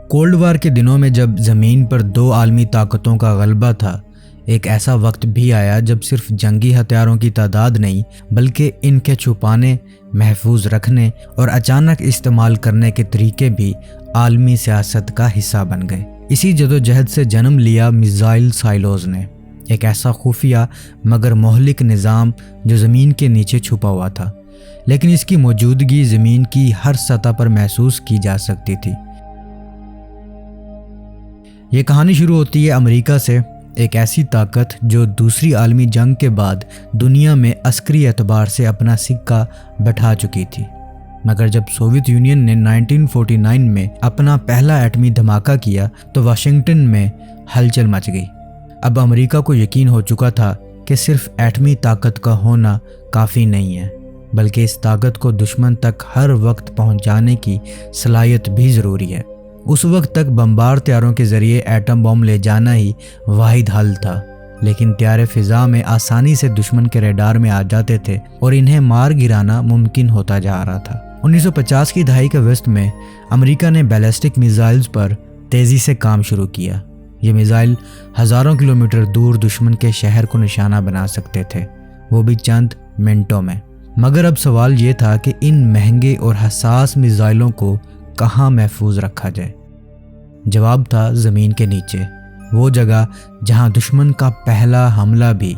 Cold war کے دنوں میں جب زمین پر دو عالمی طاقتوں کا غلبہ تھا، ایک ایسا وقت بھی آیا جب صرف جنگی ہتھیاروں کی تعداد نہیں بلکہ ان کے چھپانے، محفوظ رکھنے اور اچانک استعمال کرنے کے طریقے بھی عالمی سیاست کا حصہ بن گئے۔ اسی جدوجہد سے جنم لیا میزائل سائلوز نے، ایک ایسا خفیہ مگر مہلک نظام جو زمین کے نیچے چھپا ہوا تھا، لیکن اس کی موجودگی زمین کی ہر سطح پر محسوس کی جا سکتی تھی۔ یہ کہانی شروع ہوتی ہے امریکہ سے، ایک ایسی طاقت جو دوسری عالمی جنگ کے بعد دنیا میں عسکری اعتبار سے اپنا سکہ بٹھا چکی تھی، مگر جب سوویت یونین نے 1949 میں اپنا پہلا ایٹمی دھماکہ کیا تو واشنگٹن میں ہلچل مچ گئی۔ اب امریکہ کو یقین ہو چکا تھا کہ صرف ایٹمی طاقت کا ہونا کافی نہیں ہے، بلکہ اس طاقت کو دشمن تک ہر وقت پہنچانے کی صلاحیت بھی ضروری ہے۔ اس وقت تک بمبار طیاروں کے ذریعے ایٹم بم لے جانا ہی واحد حل تھا، لیکن طیارے فضا میں آسانی سے دشمن کے ریڈار میں آ جاتے تھے اور انہیں مار گرانا ممکن ہوتا جا رہا تھا۔ 1950 کی دہائی کے وسط میں امریکہ نے بیلسٹک میزائلز پر تیزی سے کام شروع کیا۔ یہ میزائل ہزاروں کلومیٹر دور دشمن کے شہر کو نشانہ بنا سکتے تھے، وہ بھی چند منٹوں میں۔ مگر اب سوال یہ تھا کہ ان مہنگے اور حساس میزائلوں کو کہاں محفوظ رکھا جائے؟ جواب تھا زمین کے نیچے، وہ جگہ جہاں دشمن کا پہلا حملہ بھی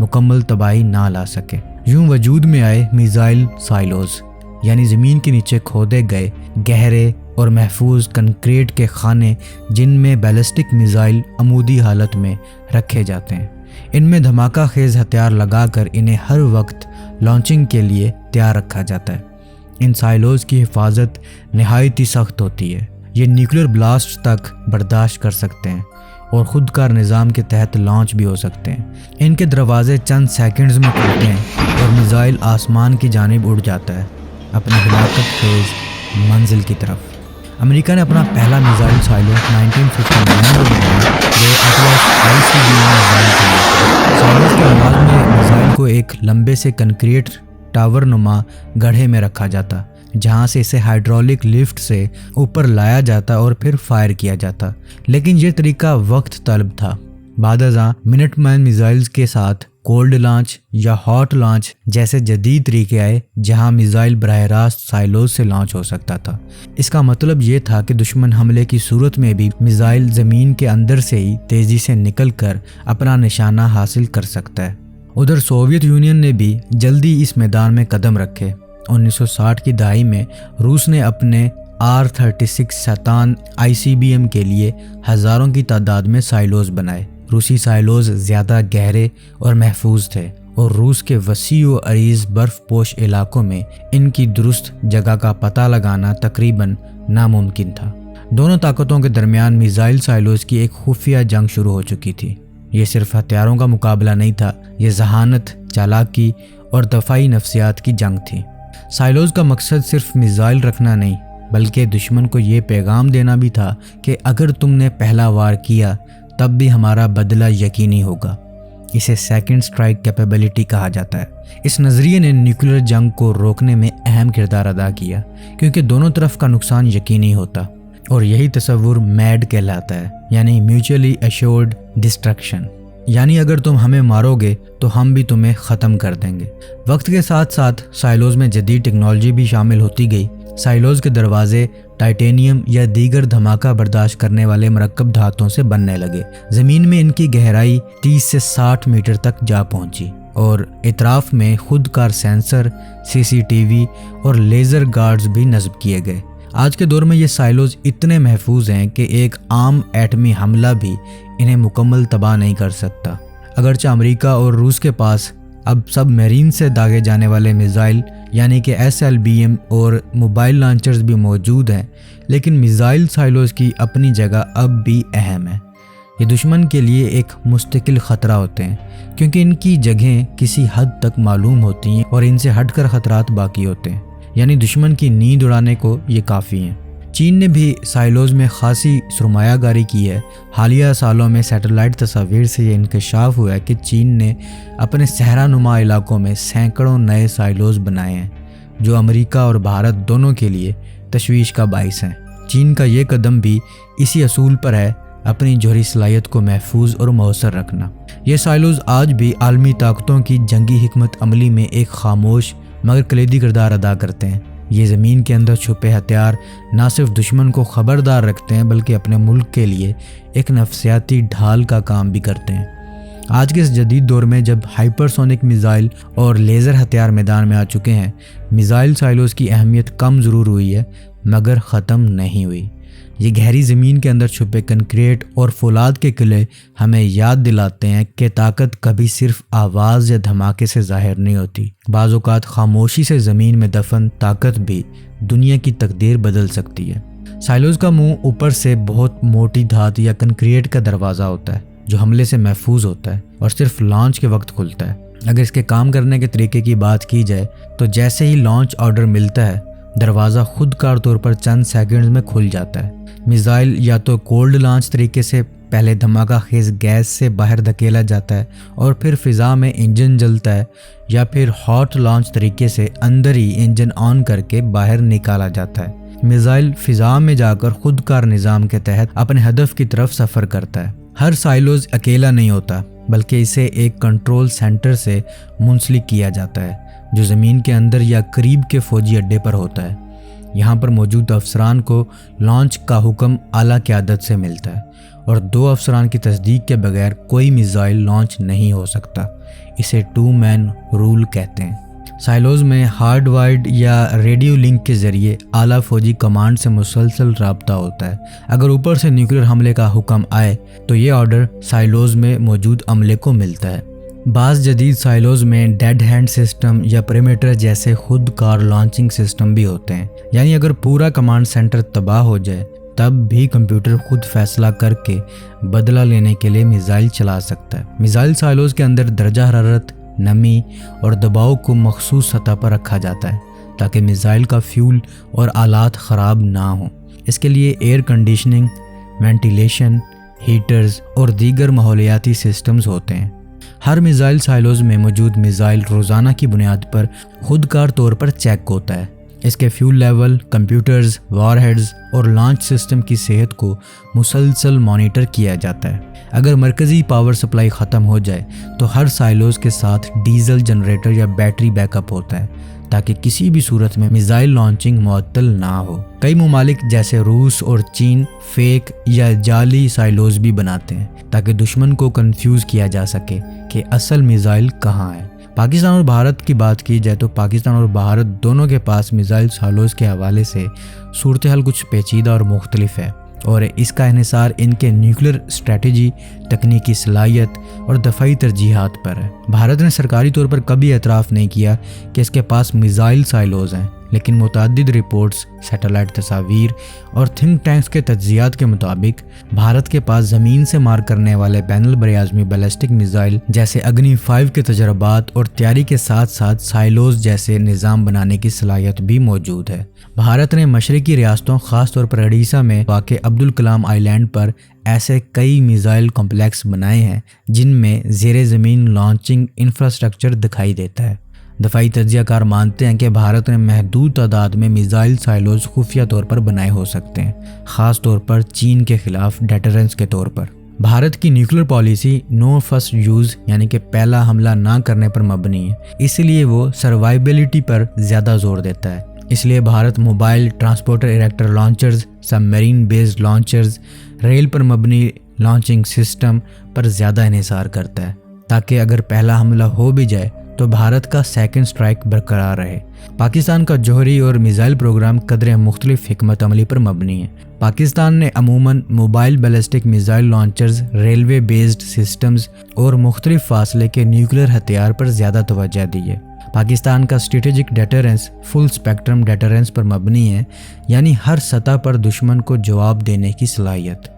مکمل تباہی نہ لا سکے۔ یوں وجود میں آئے میزائل سائلوز، یعنی زمین کے نیچے کھودے گئے گہرے اور محفوظ کنکریٹ کے خانے جن میں بیلسٹک میزائل عمودی حالت میں رکھے جاتے ہیں۔ ان میں دھماکہ خیز ہتھیار لگا کر انہیں ہر وقت لانچنگ کے لیے تیار رکھا جاتا ہے۔ ان سائلوز کی حفاظت نہایت ہی سخت ہوتی ہے، یہ نیوکلیر بلاسٹ تک برداشت کر سکتے ہیں اور خود کار نظام کے تحت لانچ بھی ہو سکتے ہیں۔ ان کے دروازے چند سیکنڈز میں کھلتے ہیں اور میزائل آسمان کی جانب اڑ جاتا ہے اپنی ہلاکت خیز منزل کی طرف۔ امریکہ نے اپنا پہلا میزائل سائلو 1959 میں بنایا جو اٹلس ICBM میزائل تھا۔ سائلوز کے آغاز میں میزائل کو ایک لمبے سے کنکریٹ ٹاور نما گڑھے میں رکھا جاتا، جہاں سے اسے ہائیڈرولک لفٹ سے اوپر لایا جاتا اور پھر فائر کیا جاتا، لیکن یہ طریقہ وقت طلب تھا۔ بعد ازاں منٹ مین میزائلز کے ساتھ کولڈ لانچ یا ہاٹ لانچ جیسے جدید طریقے آئے جہاں میزائل براہ راست سائلوز سے لانچ ہو سکتا تھا۔ اس کا مطلب یہ تھا کہ دشمن حملے کی صورت میں بھی میزائل زمین کے اندر سے ہی تیزی سے نکل کر اپنا نشانہ حاصل کر سکتا ہے۔ ادھر سوویت یونین نے بھی جلدی اس میدان میں قدم رکھے۔ 1960 کی دہائی میں روس نے اپنے R-36 سیتان ICBM کے لیے ہزاروں کی تعداد میں سائلوز بنائے۔ روسی سائلوز زیادہ گہرے اور محفوظ تھے اور روس کے وسیع و عریض برف پوش علاقوں میں ان کی درست جگہ کا پتہ لگانا تقریباً ناممکن تھا۔ دونوں طاقتوں کے درمیان میزائل سائلوز کی ایک خفیہ جنگ شروع ہو چکی تھی۔ یہ صرف ہتھیاروں کا مقابلہ نہیں تھا، یہ ذہانت، چالاکی اور دفاعی نفسیات کی جنگ تھی۔ سائلوز کا مقصد صرف میزائل رکھنا نہیں بلکہ دشمن کو یہ پیغام دینا بھی تھا کہ اگر تم نے پہلا وار کیا تب بھی ہمارا بدلہ یقینی ہوگا۔ اسے سیکنڈ سٹرائک کیپیبلٹی کہا جاتا ہے۔ اس نظریے نے نیوکلیر جنگ کو روکنے میں اہم کردار ادا کیا کیونکہ دونوں طرف کا نقصان یقینی ہوتا، اور یہی تصور میڈ کہلاتا ہے، یعنی میوچولی ایشورڈ ڈسٹرکشن، یعنی اگر تم ہمیں مارو گے تو ہم بھی تمہیں ختم کر دیں گے۔ وقت کے ساتھ ساتھ سائلوز میں جدید ٹیکنالوجی بھی شامل ہوتی گئی۔ سائلوز کے دروازے ٹائٹینیم یا دیگر دھماکہ برداشت کرنے والے مرکب دھاتوں سے بننے لگے۔ زمین میں ان کی گہرائی 30 سے 60 میٹر تک جا پہنچی اور اطراف میں خود کار سینسر، CCTV اور لیزر گارڈز بھی نصب کیے گئے۔ آج کے دور میں یہ سائلوز اتنے محفوظ ہیں کہ ایک عام ایٹمی حملہ بھی انہیں مکمل تباہ نہیں کر سکتا۔ اگرچہ امریکہ اور روس کے پاس اب سب میرین سے داغے جانے والے میزائل یعنی کہ SLBM اور موبائل لانچرز بھی موجود ہیں، لیکن میزائل سائلوز کی اپنی جگہ اب بھی اہم ہے۔ یہ دشمن کے لیے ایک مستقل خطرہ ہوتے ہیں کیونکہ ان کی جگہیں کسی حد تک معلوم ہوتی ہیں اور ان سے ہٹ کر خطرات باقی ہوتے ہیں، یعنی دشمن کی نیند اڑانے کو یہ کافی ہیں۔ چین نے بھی سائلوز میں خاصی سرمایہ کاری کی ہے۔ حالیہ سالوں میں سیٹلائٹ تصاویر سے یہ انکشاف ہوا ہے کہ چین نے اپنے صحرا نما علاقوں میں سینکڑوں نئے سائلوز بنائے ہیں، جو امریکہ اور بھارت دونوں کے لیے تشویش کا باعث ہیں۔ چین کا یہ قدم بھی اسی اصول پر ہے، اپنی جوہری صلاحیت کو محفوظ اور مؤثر رکھنا۔ یہ سائلوز آج بھی عالمی طاقتوں کی جنگی حکمت عملی میں ایک خاموش مگر کلیدی کردار ادا کرتے ہیں۔ یہ زمین کے اندر چھپے ہتھیار نہ صرف دشمن کو خبردار رکھتے ہیں بلکہ اپنے ملک کے لیے ایک نفسیاتی ڈھال کا کام بھی کرتے ہیں۔ آج کے اس جدید دور میں جب ہائپرسونک میزائل اور لیزر ہتھیار میدان میں آ چکے ہیں، میزائل سائلوز کی اہمیت کم ضرور ہوئی ہے مگر ختم نہیں ہوئی۔ یہ گہری زمین کے اندر چھپے کنکریٹ اور فولاد کے قلعے ہمیں یاد دلاتے ہیں کہ طاقت کبھی صرف آواز یا دھماکے سے ظاہر نہیں ہوتی۔ بعض اوقات خاموشی سے زمین میں دفن طاقت بھی دنیا کی تقدیر بدل سکتی ہے۔ سائلوز کا منہ اوپر سے بہت موٹی دھات یا کنکریٹ کا دروازہ ہوتا ہے جو حملے سے محفوظ ہوتا ہے اور صرف لانچ کے وقت کھلتا ہے۔ اگر اس کے کام کرنے کے طریقے کی بات کی جائے تو جیسے ہی لانچ آرڈر ملتا ہے، دروازہ خود کار طور پر چند سیکنڈز میں کھل جاتا ہے۔ میزائل یا تو کولڈ لانچ طریقے سے پہلے دھماکہ خیز گیس سے باہر دھکیلا جاتا ہے اور پھر فضا میں انجن جلتا ہے، یا پھر ہاٹ لانچ طریقے سے اندر ہی انجن آن کر کے باہر نکالا جاتا ہے۔ میزائل فضا میں جا کر خود کار نظام کے تحت اپنے ہدف کی طرف سفر کرتا ہے۔ ہر سائلوز اکیلا نہیں ہوتا بلکہ اسے ایک کنٹرول سینٹر سے منسلک کیا جاتا ہے جو زمین کے اندر یا قریب کے فوجی اڈے پر ہوتا ہے۔ یہاں پر موجود افسران کو لانچ کا حکم اعلیٰ قیادت سے ملتا ہے اور 2 افسران کی تصدیق کے بغیر کوئی میزائل لانچ نہیں ہو سکتا۔ اسے 2 مین رول کہتے ہیں۔ سائلوز میں ہارڈ وائرڈ یا ریڈیو لنک کے ذریعے اعلیٰ فوجی کمانڈ سے مسلسل رابطہ ہوتا ہے۔ اگر اوپر سے نیوکلیر حملے کا حکم آئے تو یہ آرڈر سائلوز میں موجود عملے کو ملتا ہے۔ بعض جدید سائلوز میں ڈیڈ ہینڈ سسٹم یا پریمیٹر جیسے خود کار لانچنگ سسٹم بھی ہوتے ہیں، یعنی اگر پورا کمانڈ سینٹر تباہ ہو جائے تب بھی کمپیوٹر خود فیصلہ کر کے بدلہ لینے کے لیے میزائل چلا سکتا ہے۔ میزائل سائلوز کے اندر درجہ حرارت، نمی اور دباؤ کو مخصوص سطح پر رکھا جاتا ہے تاکہ میزائل کا فیول اور آلات خراب نہ ہوں۔ اس کے لیے ایئر کنڈیشننگ، وینٹیلیشن، ہیٹرز اور دیگر ماحولیاتی سسٹمز ہوتے ہیں۔ ہر میزائل سائلوز میں موجود میزائل روزانہ کی بنیاد پر خود کار طور پر چیک ہوتا ہے۔ اس کے فیول لیول، کمپیوٹرز، وار ہیڈز اور لانچ سسٹم کی صحت کو مسلسل مانیٹر کیا جاتا ہے۔ اگر مرکزی پاور سپلائی ختم ہو جائے تو ہر سائلوز کے ساتھ ڈیزل جنریٹر یا بیٹری بیک اپ ہوتا ہے تاکہ کسی بھی صورت میں میزائل لانچنگ معطل نہ ہو۔ کئی ممالک جیسے روس اور چین فیک یا جعلی سائلوز بھی بناتے ہیں تاکہ دشمن کو کنفیوز کیا جا سکے کہ اصل میزائل کہاں ہے۔ پاکستان اور بھارت کی بات کی جائے تو پاکستان اور بھارت دونوں کے پاس میزائل سائلوز کے حوالے سے صورتحال کچھ پیچیدہ اور مختلف ہے، اور اس کا انحصار ان کے نیوکلیر اسٹریٹجی، تکنیکی صلاحیت اور دفاعی ترجیحات پر ہے۔ بھارت نے سرکاری طور پر کبھی اعتراف نہیں کیا کہ اس کے پاس میزائل سائلوز ہیں، لیکن متعدد رپورٹس، سیٹلائٹ تصاویر اور تھنک ٹینکس کے تجزیات کے مطابق بھارت کے پاس زمین سے مار کرنے والے بین البراعظمی بیلسٹک میزائل جیسے اگنی 5 کے تجربات اور تیاری کے ساتھ ساتھ سائلوز جیسے نظام بنانے کی صلاحیت بھی موجود ہے۔ بھارت نے مشرقی ریاستوں خاص طور پر اڑیسہ میں واقع عبدالکلام آئی لینڈ پر ایسے کئی میزائل کمپلیکس بنائے ہیں جن میں زیر زمین لانچنگ انفراسٹرکچر دکھائی دیتا ہے۔ دفاعی تجزیہ کار مانتے ہیں کہ بھارت نے محدود تعداد میں میزائل سائلوز خفیہ طور پر بنائے ہو سکتے ہیں، خاص طور پر چین کے خلاف ڈیٹرنس کے طور پر۔ بھارت کی nuclear policy no first use یعنی کہ پہلا حملہ نہ کرنے پر مبنی ہے، اس لیے وہ سروائیبلٹی پر زیادہ زور دیتا ہے۔ اس لیے بھارت موبائل ٹرانسپورٹر ایریکٹر لانچرز، سب میرین بیسڈ لانچرز، ریل پر مبنی لانچنگ سسٹم پر زیادہ انحصار کرتا ہے تاکہ اگر پہلا حملہ ہو بھی جائے تو بھارت کا سیکنڈ سٹرائک برقرار رہے۔ پاکستان کا جوہری اور میزائل پروگرام قدرے مختلف حکمت عملی پر مبنی ہے۔ پاکستان نے عموماً mobile ballistic missile launchers, railway based systems اور مختلف فاصلے کے نیوکلیر ہتھیار پر زیادہ توجہ دی ہے۔ پاکستان کا اسٹریٹجک ڈیٹرنس فل اسپیکٹرم ڈیٹرنس پر مبنی ہے، یعنی ہر سطح پر دشمن کو جواب دینے کی صلاحیت۔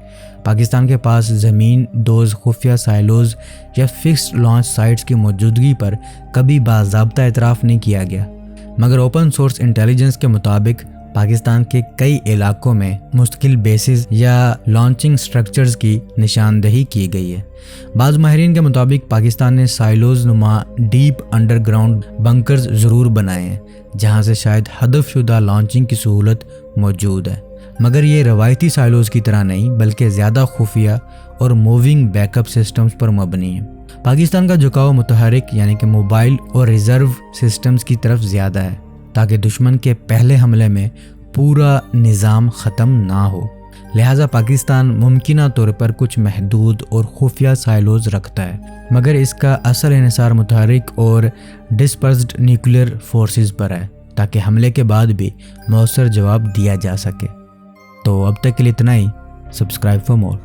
پاکستان کے پاس زمین دوز خفیہ سائلوز یا فکسڈ لانچ سائٹس کی موجودگی پر کبھی باضابطہ اعتراف نہیں کیا گیا، مگر اوپن سورس انٹیلیجنس کے مطابق پاکستان کے کئی علاقوں میں مستقل بیسز یا لانچنگ سٹرکچرز کی نشاندہی کی گئی ہے۔ بعض ماہرین کے مطابق پاکستان نے سائلوز نما ڈیپ انڈر گراؤنڈ بنکرز ضرور بنائے ہیں جہاں سے شاید ہدف شدہ لانچنگ کی سہولت موجود ہے، مگر یہ روایتی سائلوز کی طرح نہیں بلکہ زیادہ خفیہ اور موونگ بیک اپ سسٹمز پر مبنی ہے۔ پاکستان کا جھکاؤ متحرک یعنی کہ موبائل اور ریزرو سسٹمز کی طرف زیادہ ہے تاکہ دشمن کے پہلے حملے میں پورا نظام ختم نہ ہو۔ لہٰذا پاکستان ممکنہ طور پر کچھ محدود اور خفیہ سائلوز رکھتا ہے، مگر اس کا اصل انحصار متحرک اور ڈسپرسڈ نیوکلیئر فورسز پر ہے تاکہ حملے کے بعد بھی مؤثر جواب دیا جا سکے۔ تو اب تک کے لیے اتنا ہی۔ Subscribe for more.